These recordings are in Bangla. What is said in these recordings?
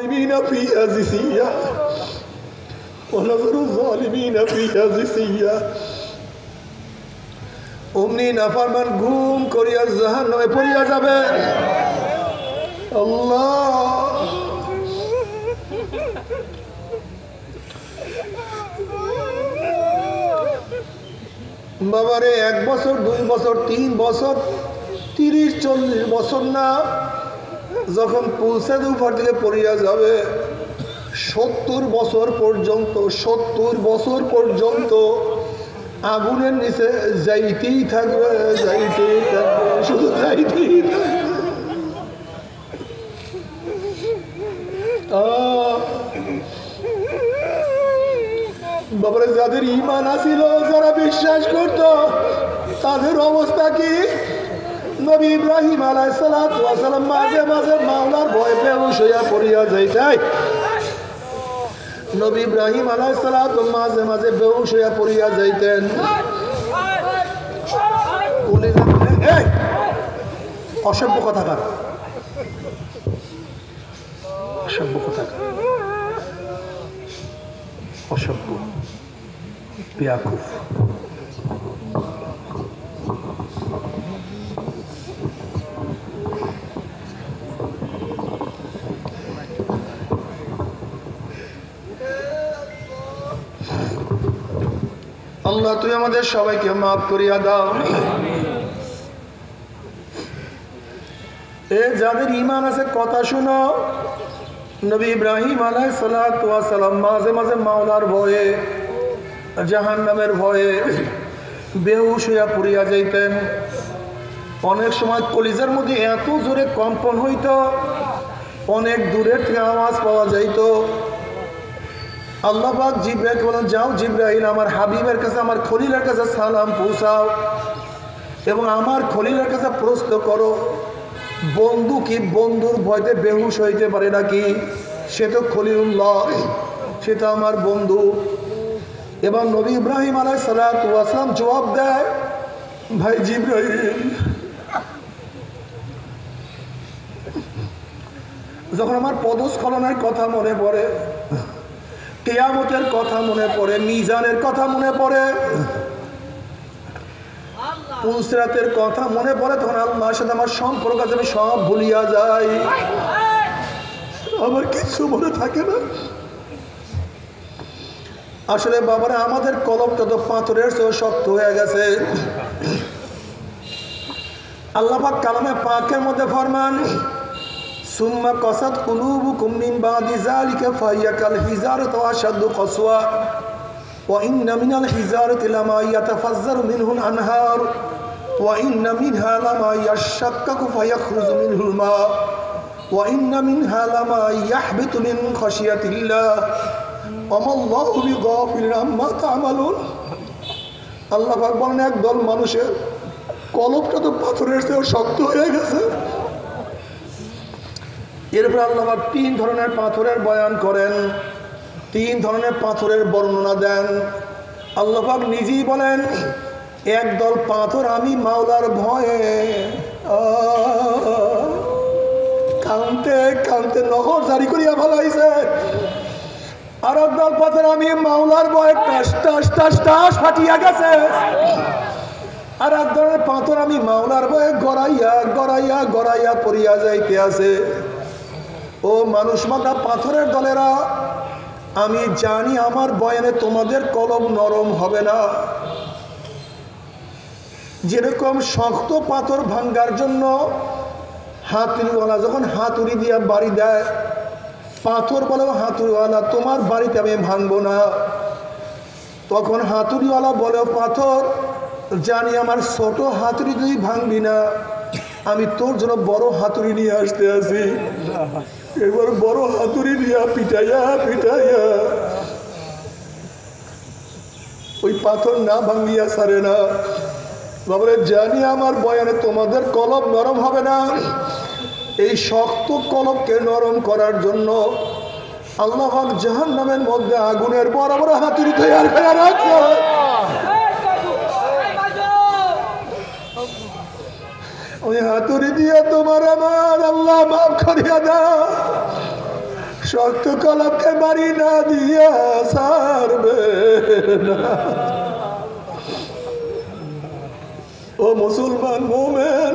الظالمين فيها جثيا ونذر الظالمين فيها جثيا অমনি নাফরমান ঘুম করিয়া জাহান্নামে পড়িয়া যাবে আল্লাহ বাবারে 1 বছর 2 বছর 3 বছর 30-40 বছর না যখন পুলসের উপর থেকে পড়িয়া যাবে 70 বছর পর্যন্ত আগুনের নিচে যাইতেই থাকবে শুধু যাইতেই বাবারে যাদের ঈমান আছিল যারা বিশ্বাস করত তাদের অবস্থা কি নবী ইব্রাহিম আলাইহিস সালাতু ওয়াস সালাম মাঝে মাঝে মাওলার ভয়ে বেহুশ হইয়া পড়িয়া যাইতেন নবী ইব্রাহিম আলাইহিস সালাতু মাঝে মাঝে বেহুশ হইয়া পড়িয়া যাইতেন এই অসভ্য কথাকার অসভ্য বেয়াকুফ আল্লাহ তুই আমাদের সবাইকে মাফ করিয়া দাও এ যাদের ঈমান আছে কথা শুনো নবী ইব্রাহিম আলাইহিস সালাতু ওয়াস সালাম মাঝে মাঝে মাওলার ভয়ে জাহান্নামের ভয়ে বেহুশ হইয়া পড়িয়া যাইতেন অনেক সময় কলিজার মধ্যে এত জোরে কম্পন হইত অনেক দূরের থেকে আওয়াজ পাওয়া যাইত আল্লাহ পাক জিবরাইলকে বলেন যাও জিবরাইল আমার হাবিবের কাছে আমার খলিলের কাছে সালাম পৌঁছাও এবং আমার খলিলের কাছে প্রশ্ন করো বন্ধু কি বন্ধুর ভয়তে বেহুশ হইতে পারে নাকি সে তো খলিলুল্লাহ সে তো আমার বন্ধু এবং নবী ইব্রাহিম আলাইহিস সালাতু ওয়াস সালাম জবাব দেয় ভাই জিবরাইল যখন আমার পদস্খলনের কথা মনে পড়ে কিয়ামতের কথা মনে পড়ে মিজানের কথা মনে পড়ে পুলসিরাতের কথা মনে পড়ে তখন আল্লাহর সাথে আমার সম্পর্ক আছে আমি সব ভুলিয়া যাই আমার কিছু মনে থাকে না আসলে বাবারা আমাদের কলবটা তো পাথরের চেয়ে শক্ত হয়ে গেছে আল্লাহ পাক কালামে পাকের মধ্যে ফরমান সুম্মা কাসাত কুলুবুকুম মিন বাদি যালিকা ফাহিয়া কাল হিজারাতি ওয়া আশাদ্দু কাসওয়া ওয়া ইন্না মিনাল হিজারাতি লামা ইয়াতাফাজ্জারু মিনহুল আনহার ওয়া ইন্না মিনহা লামা ইয়াশাক্কাকু ফায়াখরুজু মিনহুল মা ওয়া ইন্না মিনহা লামা ইয়াহবিতু মিন খাশিয়াতিল্লাহ ওয়া মাল্লাহু বিগাফিলিন আম্মা তা'মালুন আল্লাহ পাক বলেন একদল মানুষের কলবটা তো পাথরের চেয়ে শক্ত হয়ে গেছে এরপর আল্লাহ পাক 3 ধরনের পাথরের বয়ান করেন 3 ধরনের পাথরের বর্ণনা দেন আল্লাহ পাক নিজেই বলেন একদল পাথর আমি মাওলার ভয়ে কাঁদতে কাঁদতে নহর জারি করিয়া ফেলাইছে আর একদল পাথর আমি মাওলার ভয়ে টাস টাস টাস টাস ফাটিয়া গেছে আর এক ধরনের পাথর আমি মাওলার ভয়ে গড়াইয়া গড়াইয়া গড়াইয়া পড়িয়া যাইতে আছে ও মানুষ মাথা পাথরের দলেরা আমি জানি আমার বয়ানে তোমাদের কলম নরম হবে না যেরকম শক্ত পাথর ভাঙ্গার জন্য হাতুড়িওয়ালা যখন হাতুড়ি দিয়া বাড়ি দেয় পাথর বলে হাতুড়িওয়ালা তোমার বাড়িতে আমি ভাঙবো না তখন হাতুড়িওয়ালা বলে পাথর জানি আমার ছোট হাতুড়ি তুই ভাঙবি না আমি তোর জন্য বড় হাতুড়ি নিয়ে আসতে আছি এবার বড় হাতুড়ি দিয়া পিটাইয়া পিটাইয়া ওই পাথর না ভাঙ্গিয়া সারে না বাবারে জানি আমার বয়ানে তোমাদের কলব নরম হবে না এই শক্ত কলবকে নরম করার জন্য আল্লাহ পাক জাহান্নামের মধ্যে আগুনের বড় বড় হাতুড়ি তৈরি করে রাখছে ওই হাতুড়ি দিয়ে তোমার আমার আল্লাহ মাফ করিয়া দাও শক্ত কলমকে বাড়ি না দিয়া ছাড়বে না। ও মুসলমান মুমিন,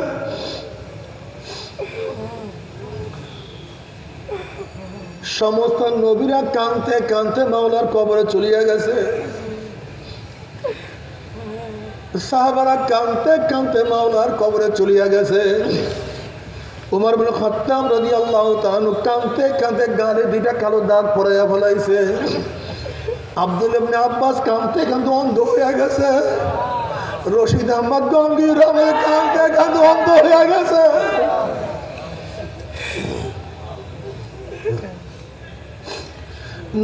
সমস্ত নবীরা কাঁদতে কাঁদতে মাওলার কবরে চলিয়া গেছে, সাহাবারা কাঁদতে কাঁদতে মাওলার কবরে চলিয়া গেছে। উমর ইবনে খাত্তাব রাদিয়াল্লাহু তাআলা কাঁদতে কাঁদতে গালে দুইটা কালো দাগ পড়াইয়া ফেলাইছে। আব্দুল ইবনে আব্বাস কাঁদতে কাঁদতে অন্ধ হয়ে গেছে। রশিদ আহমদ গঙ্গির কাঁদতে কাঁদতে অন্ধ হয়ে গেছে।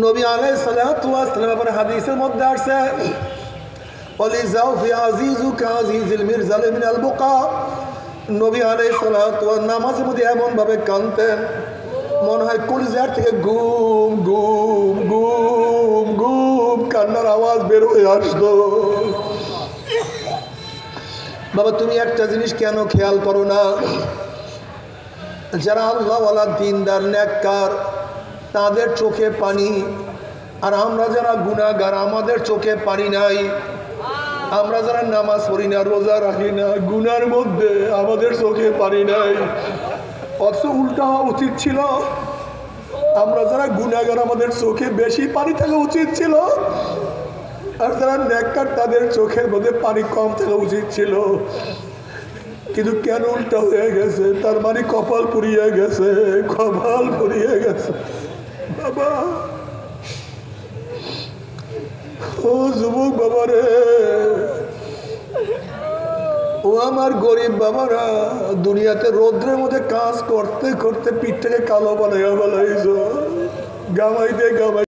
নবী আলাইহিস সালাতু ওয়াস সালামের হাদিসের মধ্যে আসছে, ওয়ালিজাউ ফি আজিজু কাজিজিল মিরজাল মিনাল বুকা। নবী আলাইহিস সালাতু ওয়াস নামাজের মধ্যে এমন ভাবে কাঁদতেন মনে হয় কলিজার থেকে গুম গুম গুম গুম কান্নার আওয়াজ বের হয়ে আসতো। বাবা তুমি একটা জিনিস কেন খেয়াল করো না, যারা আল্লাহওয়ালা দিনদার নেককার তাদের চোখে পানি, আর আমরা যারা গুনাহগার আমাদের চোখে পানি নাই। আমরা যারা নামাজ পড়ি না, রোজা রাখি না, গুনার মধ্যে আমাদের চোখে পানি নাই। অথচ উল্টা হওয়া উচিত ছিল, আমরা যারা গুনাহগার আমাদের চোখে বেশি পানি থাকা উচিত ছিল, আর যারা নেককার তাদের চোখের মধ্যে পানি কম থাকা উচিত ছিল। কিন্তু কেন উল্টা হয়ে গেছে? তার মানে কপাল পুড়িয়ে গেছে, কপাল পুড়িয়ে গেছে। বাবা ও যুবক বাবা রে, ও আমার গরিব বাবারা, দুনিয়াতে রৌদ্রের মধ্যে কাজ করতে করতে পিঠটাকে কালো বানাইয়া ফেলাইছো, গামাইতে গামাই